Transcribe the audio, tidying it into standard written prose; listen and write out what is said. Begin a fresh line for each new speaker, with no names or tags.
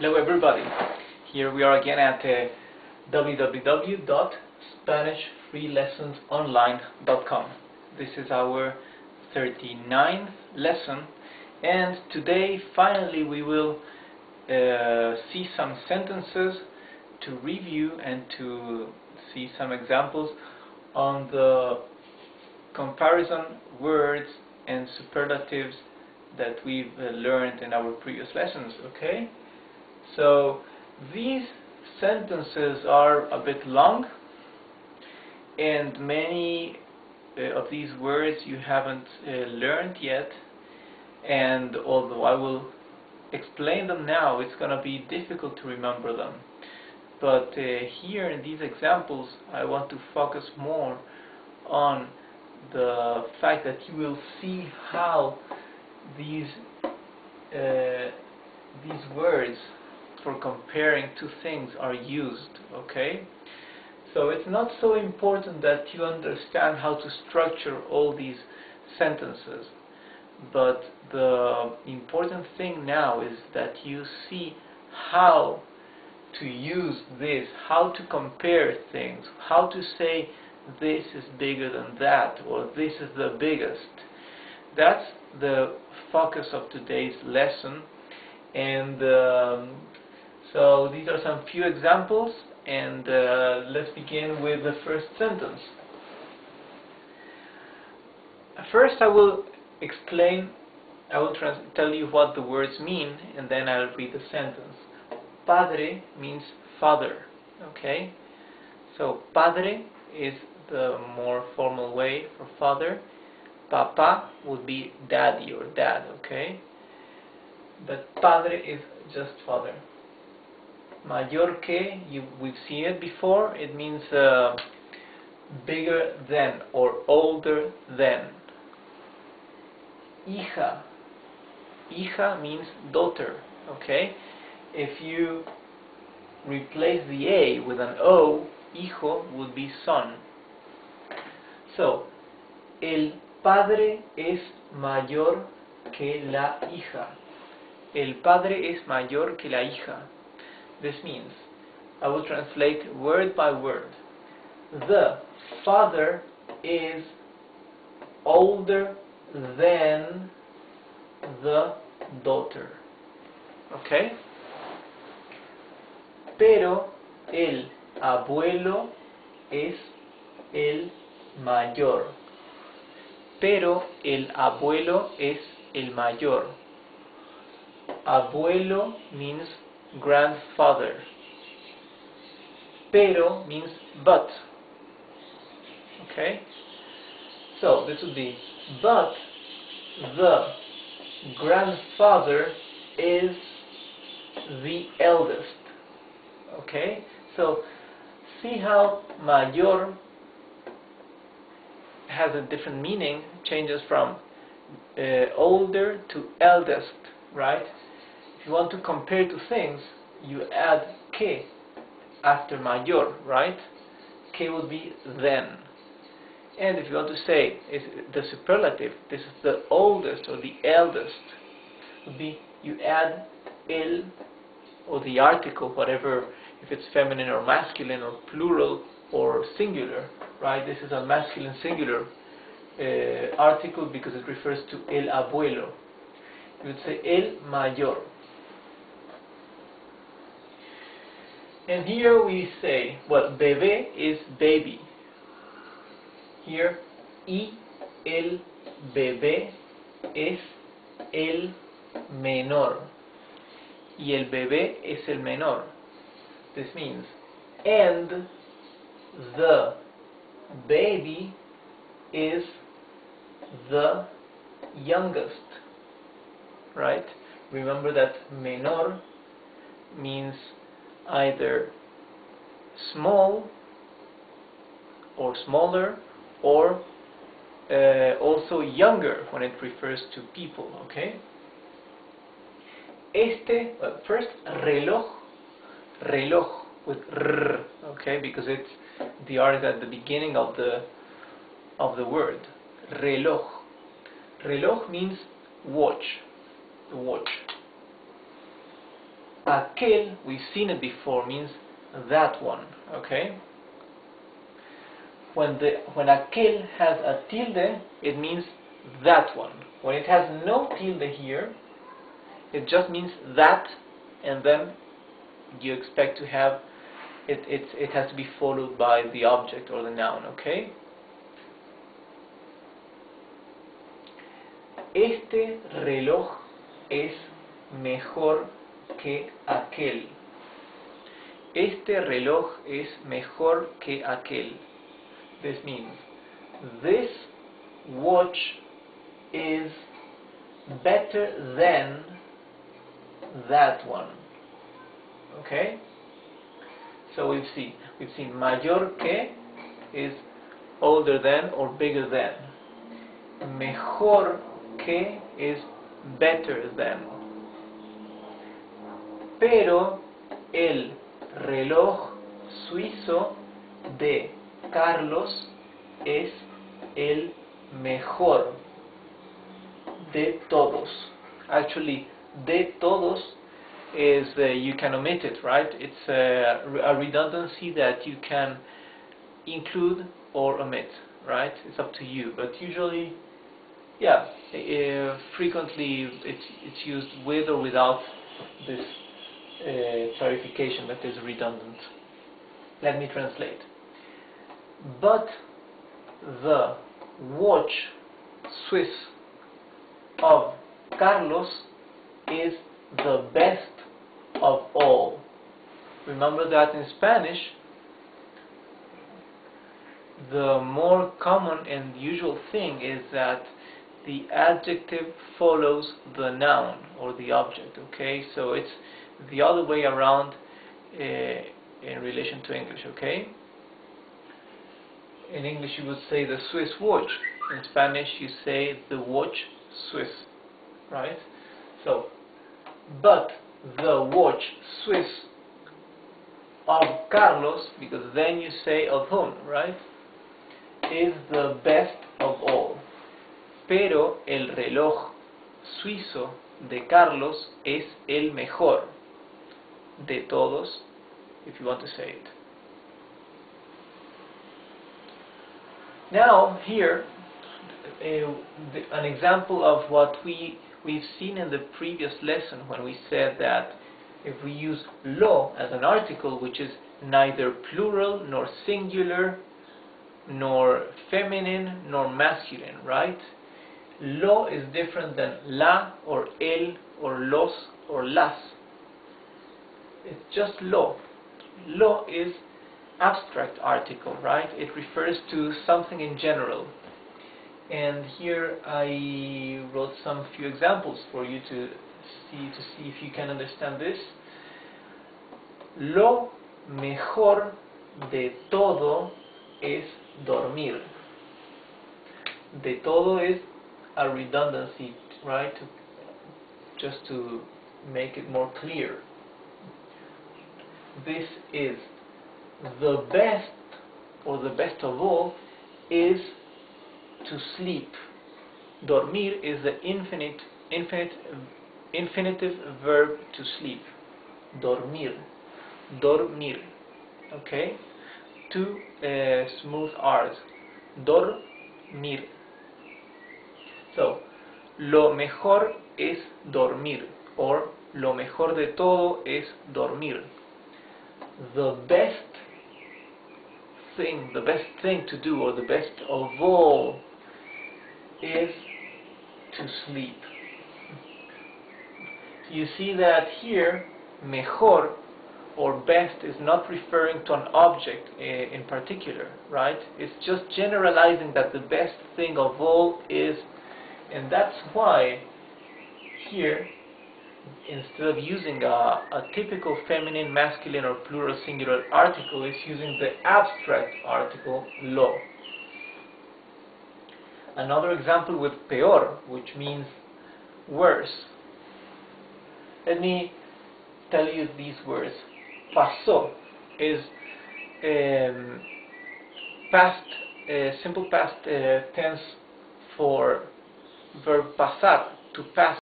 Hello everybody, here we are again at www.SpanishFreeLessonsOnline.com. This is our 39th lesson, and today finally we will see some sentences to review and to see some examples on the comparison words and superlatives that we've learned in our previous lessons, okay? So these sentences are a bit long, and many of these words you haven't learned yet, and although I will explain them now, it's going to be difficult to remember them. But here in these examples I want to focus more on the fact that you will see how these words for comparing two things are used, okay? So it's not so important that you understand how to structure all these sentences, but the important thing now is that you see how to use this, how to compare things, how to say this is bigger than that, or this is the biggest. That's the focus of today's lesson, and so these are some few examples, and let's begin with the first sentence. First I will tell you what the words mean, and then I'll read the sentence. Padre means father, okay? So padre is the more formal way for father. Papa would be daddy or dad, okay? But padre is just father. Mayor que, we've seen it before, it means bigger than or older than. Hija. Hija means daughter, okay? If you replace the A with an O, hijo would be son. So, el padre es mayor que la hija. El padre es mayor que la hija. This means, I will translate word by word. The father is older than the daughter. Okay? Pero el abuelo es el mayor. Pero el abuelo es el mayor. Abuelo means grandfather. Pero means but. Okay? So this would be, but the grandfather is the eldest. Okay? So see how mayor has a different meaning, changes from older to eldest, right? If you want to compare two things, you add que after mayor, right? Que would be then. And if you want to say is the superlative, this is the oldest or the eldest, would be you add el or the article, whatever, if it's feminine or masculine or plural or singular, right? This is a masculine singular article because it refers to el abuelo. You would say el mayor. And here we say, well, bebé is baby. Here, y el bebé es el menor. Y el bebé es el menor. This means, and the baby is the youngest. Right? Remember that menor means either small or smaller, or also younger when it refers to people, okay? First, reloj with r, okay, because it's the R is at the beginning of the word. Reloj. Reloj means watch, the watch. aquel, we've seen it before, means that one, okay? When aquel has a tilde, it means that one. When it has no tilde here, it just means that, and then you expect to have it has to be followed by the object or the noun, okay? Este reloj es mejor que aquel. Este reloj es mejor que aquel. This means this watch is better than that one. Okay? So we've seen mayor que is older than or bigger than. Mejor que is better than. Pero el reloj suizo de Carlos es el mejor de todos. Actually, de todos is you can omit it, right? It's a redundancy that you can include or omit, right? It's up to you, but usually, yeah, frequently it's used with or without this clarification that is redundant. Let me translate. But the watch Swiss of Carlos is the best of all. Remember that in Spanish, the more common and usual thing is that the adjective follows the noun or the object, okay? So it's the other way around in relation to English, okay? In English you would say the Swiss watch. In Spanish you say the watch Swiss, right? So, but the watch Swiss of Carlos, because then you say of whom, right? Is the best of all. Pero el reloj suizo de Carlos es el mejor de todos, if you want to say it. Now here an example of what we've seen in the previous lesson when we said that if we use lo as an article, which is neither plural nor singular nor feminine nor masculine, right? Lo is different than la or el or los or las. It's just lo. Lo is abstract article, right? It refers to something in general. And here I wrote some few examples for you to see if you can understand this. Lo mejor de todo es dormir. De todo is a redundancy, right? Just to make it more clear. This is the best, or the best of all, is to sleep. Dormir is the infinitive verb to sleep. Dormir. Dormir. Okay? Two smooth R's. Dormir. So, lo mejor es dormir, or lo mejor de todo es dormir. The best thing to do, or the best of all, is to sleep. You see that here, mejor or best is not referring to an object in particular, right? It's just generalizing that the best thing of all is, and that's why here, instead of using a typical feminine, masculine, or plural singular article, it's using the abstract article lo. Another example with peor, which means worse. Let me tell you these words. Pasó is simple past tense for verb pasar, to pass